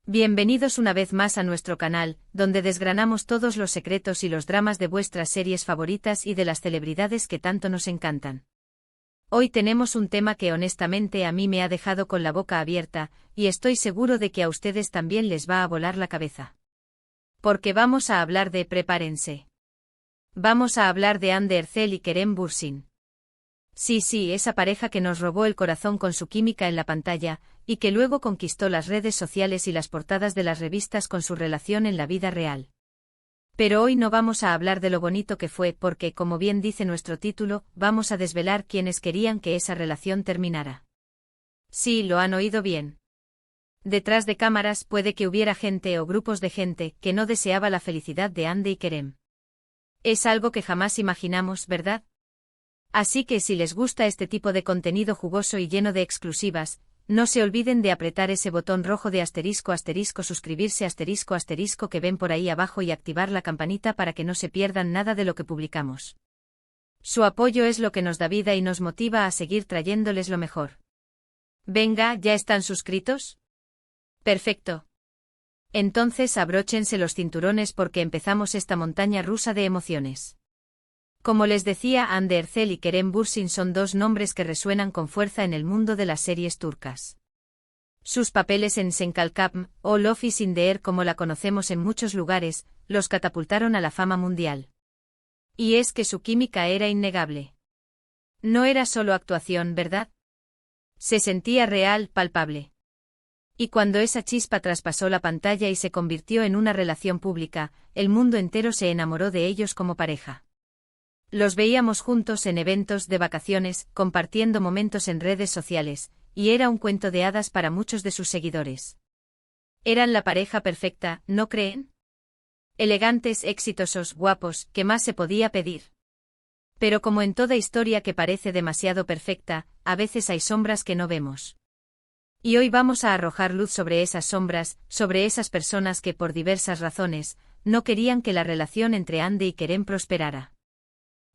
Bienvenidos una vez más a nuestro canal, donde desgranamos todos los secretos y los dramas de vuestras series favoritas y de las celebridades que tanto nos encantan. Hoy tenemos un tema que honestamente a mí me ha dejado con la boca abierta, y estoy seguro de que a ustedes también les va a volar la cabeza. Porque vamos a hablar de prepárense. Vamos a hablar de Hande Erçel y Kerem Bürsin. Sí, esa pareja que nos robó el corazón con su química en la pantalla, y que luego conquistó las redes sociales y las portadas de las revistas con su relación en la vida real. Pero hoy no vamos a hablar de lo bonito que fue porque, como bien dice nuestro título, vamos a desvelar quienes querían que esa relación terminara. Sí, lo han oído bien. Detrás de cámaras puede que hubiera gente o grupos de gente que no deseaba la felicidad de Hande y Kerem. Es algo que jamás imaginamos, ¿verdad? Así que si les gusta este tipo de contenido jugoso y lleno de exclusivas, no se olviden de apretar ese botón rojo de *** suscribirse *** que ven por ahí abajo y activar la campanita para que no se pierdan nada de lo que publicamos. Su apoyo es lo que nos da vida y nos motiva a seguir trayéndoles lo mejor. Venga, ¿ya están suscritos? Perfecto. Entonces abróchense los cinturones porque empezamos esta montaña rusa de emociones. Como les decía, Hande Erçel y Kerem Bürsin son dos nombres que resuenan con fuerza en el mundo de las series turcas. Sus papeles en Senkalkapm, o Love is in the Air como la conocemos en muchos lugares, los catapultaron a la fama mundial. Y es que su química era innegable. No era solo actuación, ¿verdad? Se sentía real, palpable. Y cuando esa chispa traspasó la pantalla y se convirtió en una relación pública, el mundo entero se enamoró de ellos como pareja. Los veíamos juntos en eventos de vacaciones, compartiendo momentos en redes sociales, y era un cuento de hadas para muchos de sus seguidores. Eran la pareja perfecta, ¿no creen? Elegantes, exitosos, guapos, ¿qué más se podía pedir? Pero como en toda historia que parece demasiado perfecta, a veces hay sombras que no vemos. Y hoy vamos a arrojar luz sobre esas sombras, sobre esas personas que por diversas razones, no querían que la relación entre Hande y Kerem prosperara.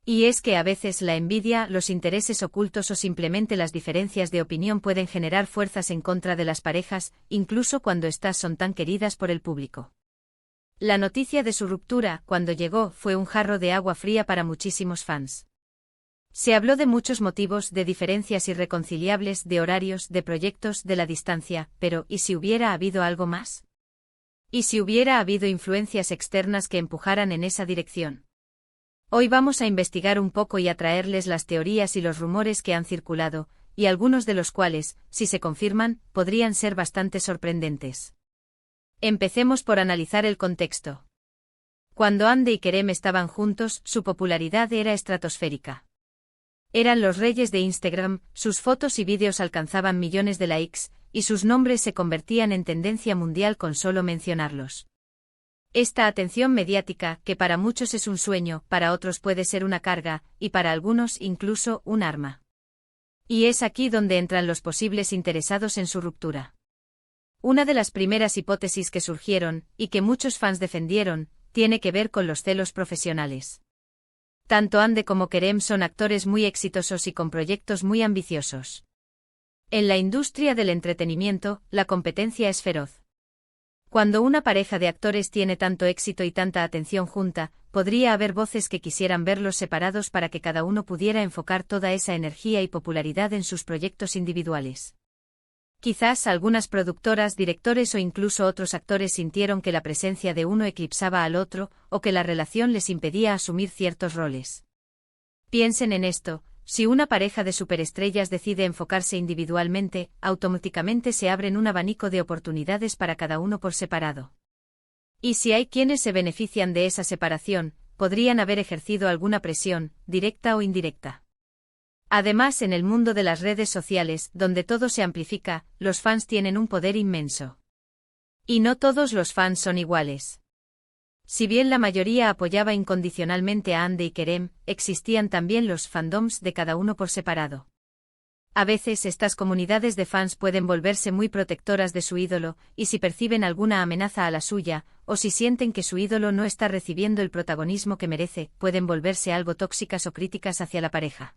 Y es que a veces la envidia, los intereses ocultos o simplemente las diferencias de opinión pueden generar fuerzas en contra de las parejas, incluso cuando éstas son tan queridas por el público. La noticia de su ruptura, cuando llegó, fue un jarro de agua fría para muchísimos fans. Se habló de muchos motivos, de diferencias irreconciliables, de horarios, de proyectos, de la distancia, pero ¿y si hubiera habido algo más? ¿Y si hubiera habido influencias externas que empujaran en esa dirección? Hoy vamos a investigar un poco y a traerles las teorías y los rumores que han circulado, y algunos de los cuales, si se confirman, podrían ser bastante sorprendentes. Empecemos por analizar el contexto. Cuando Hande y Kerem estaban juntos, su popularidad era estratosférica. Eran los reyes de Instagram, sus fotos y vídeos alcanzaban millones de likes, y sus nombres se convertían en tendencia mundial con solo mencionarlos. Esta atención mediática, que para muchos es un sueño, para otros puede ser una carga, y para algunos incluso un arma. Y es aquí donde entran los posibles interesados en su ruptura. Una de las primeras hipótesis que surgieron, y que muchos fans defendieron, tiene que ver con los celos profesionales. Tanto Hande como Kerem son actores muy exitosos y con proyectos muy ambiciosos. En la industria del entretenimiento, la competencia es feroz. Cuando una pareja de actores tiene tanto éxito y tanta atención junta, podría haber voces que quisieran verlos separados para que cada uno pudiera enfocar toda esa energía y popularidad en sus proyectos individuales. Quizás algunas productoras, directores o incluso otros actores sintieron que la presencia de uno eclipsaba al otro, o que la relación les impedía asumir ciertos roles. Piensen en esto. Si una pareja de superestrellas decide enfocarse individualmente, automáticamente se abren un abanico de oportunidades para cada uno por separado. Y si hay quienes se benefician de esa separación, podrían haber ejercido alguna presión, directa o indirecta. Además, en el mundo de las redes sociales, donde todo se amplifica, los fans tienen un poder inmenso. Y no todos los fans son iguales. Si bien la mayoría apoyaba incondicionalmente a Hande y Kerem, existían también los fandoms de cada uno por separado. A veces estas comunidades de fans pueden volverse muy protectoras de su ídolo, y si perciben alguna amenaza a la suya, o si sienten que su ídolo no está recibiendo el protagonismo que merece, pueden volverse algo tóxicas o críticas hacia la pareja.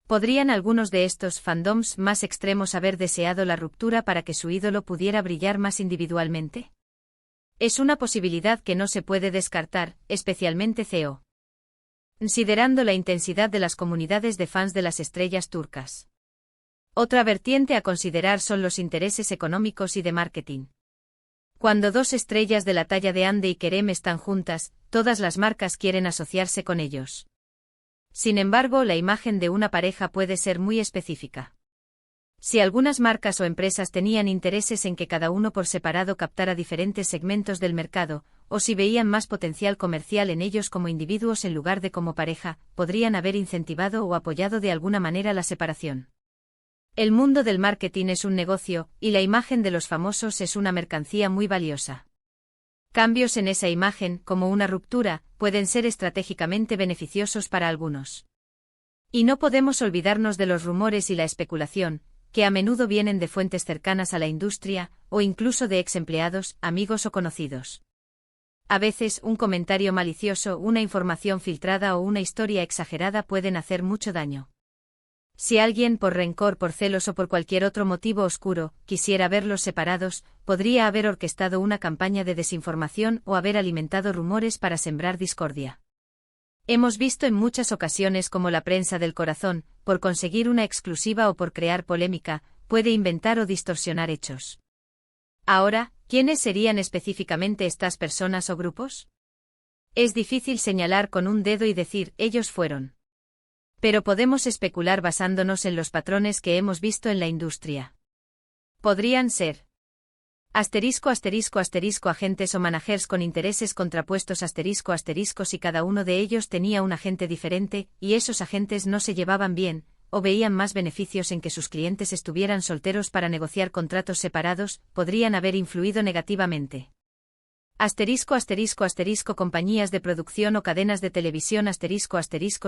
¿Podrían algunos de estos fandoms más extremos haber deseado la ruptura para que su ídolo pudiera brillar más individualmente? Es una posibilidad que no se puede descartar, especialmente considerando la intensidad de las comunidades de fans de las estrellas turcas. Otra vertiente a considerar son los intereses económicos y de marketing. Cuando dos estrellas de la talla de Hande y Kerem están juntas, todas las marcas quieren asociarse con ellos. Sin embargo, la imagen de una pareja puede ser muy específica. Si algunas marcas o empresas tenían intereses en que cada uno por separado captara diferentes segmentos del mercado, o si veían más potencial comercial en ellos como individuos en lugar de como pareja, podrían haber incentivado o apoyado de alguna manera la separación. El mundo del marketing es un negocio, y la imagen de los famosos es una mercancía muy valiosa. Cambios en esa imagen, como una ruptura, pueden ser estratégicamente beneficiosos para algunos. Y no podemos olvidarnos de los rumores y la especulación, que a menudo vienen de fuentes cercanas a la industria, o incluso de ex empleados, amigos o conocidos. A veces, un comentario malicioso, una información filtrada o una historia exagerada pueden hacer mucho daño. Si alguien, por rencor, por celos o por cualquier otro motivo oscuro, quisiera verlos separados, podría haber orquestado una campaña de desinformación o haber alimentado rumores para sembrar discordia. Hemos visto en muchas ocasiones cómo la prensa del corazón, por conseguir una exclusiva o por crear polémica, puede inventar o distorsionar hechos. Ahora, ¿quiénes serían específicamente estas personas o grupos? Es difícil señalar con un dedo y decir, ellos fueron. Pero podemos especular basándonos en los patrones que hemos visto en la industria. Podrían ser agentes o managers con intereses contrapuestos si cada uno de ellos tenía un agente diferente, y esos agentes no se llevaban bien, o veían más beneficios en que sus clientes estuvieran solteros para negociar contratos separados, podrían haber influido negativamente. Compañías de producción o cadenas de televisión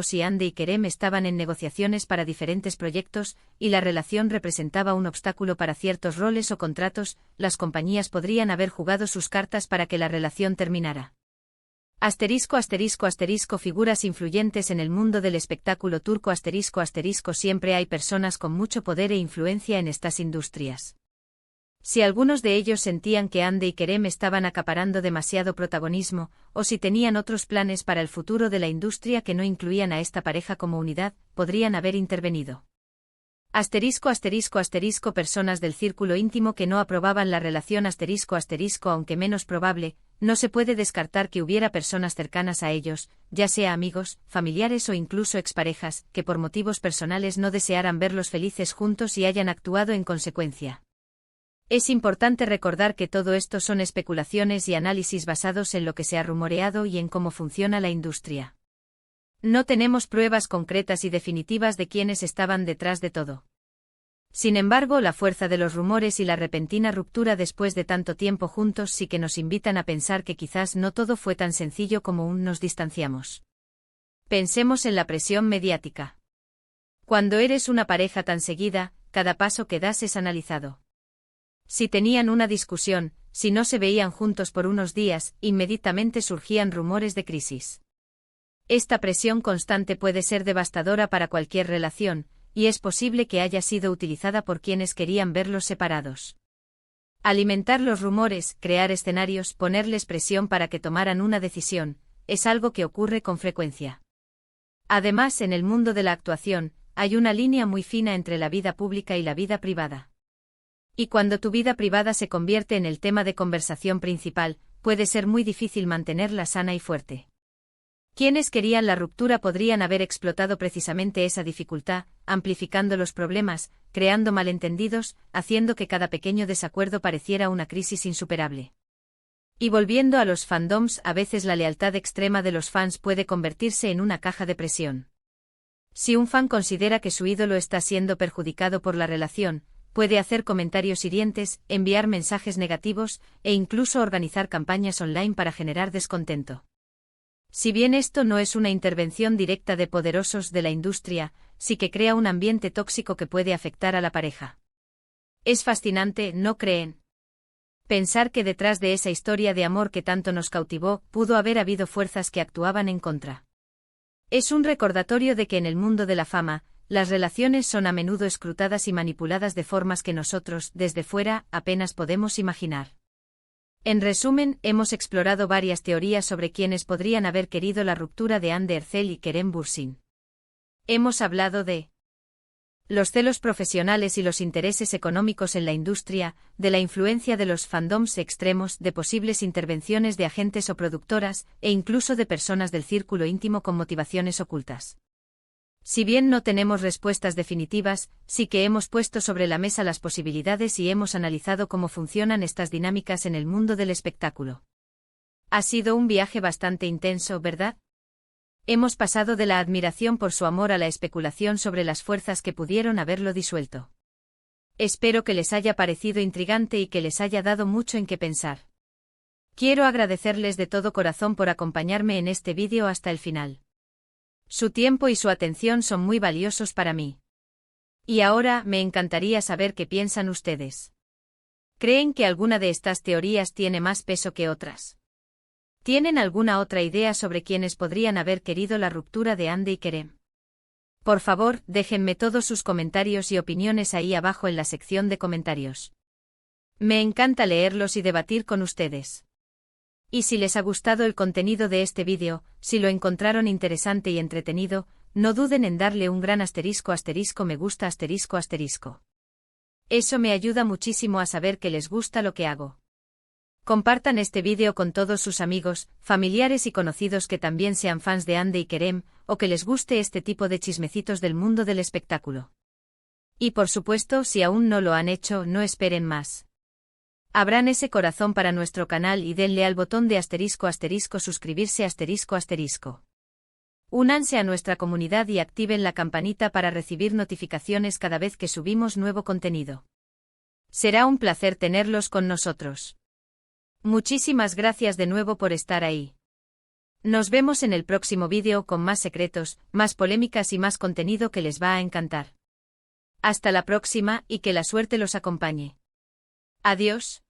si Hande y Kerem estaban en negociaciones para diferentes proyectos, y la relación representaba un obstáculo para ciertos roles o contratos, las compañías podrían haber jugado sus cartas para que la relación terminara. Figuras influyentes en el mundo del espectáculo turco siempre hay personas con mucho poder e influencia en estas industrias. Si algunos de ellos sentían que Hande y Kerem estaban acaparando demasiado protagonismo, o si tenían otros planes para el futuro de la industria que no incluían a esta pareja como unidad, podrían haber intervenido. Personas del círculo íntimo que no aprobaban la relación aunque menos probable, no se puede descartar que hubiera personas cercanas a ellos, ya sea amigos, familiares o incluso exparejas, que por motivos personales no desearan verlos felices juntos y hayan actuado en consecuencia. Es importante recordar que todo esto son especulaciones y análisis basados en lo que se ha rumoreado y en cómo funciona la industria. No tenemos pruebas concretas y definitivas de quiénes estaban detrás de todo. Sin embargo, la fuerza de los rumores y la repentina ruptura después de tanto tiempo juntos sí que nos invitan a pensar que quizás no todo fue tan sencillo como nos distanciamos. Pensemos en la presión mediática. Cuando eres una pareja tan seguida, cada paso que das es analizado. Si tenían una discusión, si no se veían juntos por unos días, inmediatamente surgían rumores de crisis. Esta presión constante puede ser devastadora para cualquier relación, y es posible que haya sido utilizada por quienes querían verlos separados. Alimentar los rumores, crear escenarios, ponerles presión para que tomaran una decisión, es algo que ocurre con frecuencia. Además, en el mundo de la actuación, hay una línea muy fina entre la vida pública y la vida privada. Y cuando tu vida privada se convierte en el tema de conversación principal, puede ser muy difícil mantenerla sana y fuerte. Quienes querían la ruptura podrían haber explotado precisamente esa dificultad, amplificando los problemas, creando malentendidos, haciendo que cada pequeño desacuerdo pareciera una crisis insuperable. Y volviendo a los fandoms, a veces la lealtad extrema de los fans puede convertirse en una caja de presión. Si un fan considera que su ídolo está siendo perjudicado por la relación, puede hacer comentarios hirientes, enviar mensajes negativos, e incluso organizar campañas online para generar descontento. Si bien esto no es una intervención directa de poderosos de la industria, sí que crea un ambiente tóxico que puede afectar a la pareja. Es fascinante, ¿no creen? Pensar que detrás de esa historia de amor que tanto nos cautivó, pudo haber habido fuerzas que actuaban en contra. Es un recordatorio de que en el mundo de la fama, las relaciones son a menudo escrutadas y manipuladas de formas que nosotros, desde fuera, apenas podemos imaginar. En resumen, hemos explorado varias teorías sobre quienes podrían haber querido la ruptura de Anne Ercel y Kerem Bürsin. Hemos hablado de los celos profesionales y los intereses económicos en la industria, de la influencia de los fandoms extremos, de posibles intervenciones de agentes o productoras, e incluso de personas del círculo íntimo con motivaciones ocultas. Si bien no tenemos respuestas definitivas, sí que hemos puesto sobre la mesa las posibilidades y hemos analizado cómo funcionan estas dinámicas en el mundo del espectáculo. Ha sido un viaje bastante intenso, ¿verdad? Hemos pasado de la admiración por su amor a la especulación sobre las fuerzas que pudieron haberlo disuelto. Espero que les haya parecido intrigante y que les haya dado mucho en qué pensar. Quiero agradecerles de todo corazón por acompañarme en este vídeo hasta el final. Su tiempo y su atención son muy valiosos para mí. Y ahora me encantaría saber qué piensan ustedes. ¿Creen que alguna de estas teorías tiene más peso que otras? ¿Tienen alguna otra idea sobre quienes podrían haber querido la ruptura de Anne y Kerem? Por favor, déjenme todos sus comentarios y opiniones ahí abajo en la sección de comentarios. Me encanta leerlos y debatir con ustedes. Y si les ha gustado el contenido de este vídeo, si lo encontraron interesante y entretenido, no duden en darle un gran asterisco me gusta asterisco. Eso me ayuda muchísimo a saber que les gusta lo que hago. Compartan este vídeo con todos sus amigos, familiares y conocidos que también sean fans de Anne y Kerem, o que les guste este tipo de chismecitos del mundo del espectáculo. Y por supuesto, si aún no lo han hecho, no esperen más. Abran ese corazón para nuestro canal y denle al botón de asterisco suscribirse asterisco. Únanse a nuestra comunidad y activen la campanita para recibir notificaciones cada vez que subimos nuevo contenido. Será un placer tenerlos con nosotros. Muchísimas gracias de nuevo por estar ahí. Nos vemos en el próximo vídeo con más secretos, más polémicas y más contenido que les va a encantar. Hasta la próxima y que la suerte los acompañe. Adiós.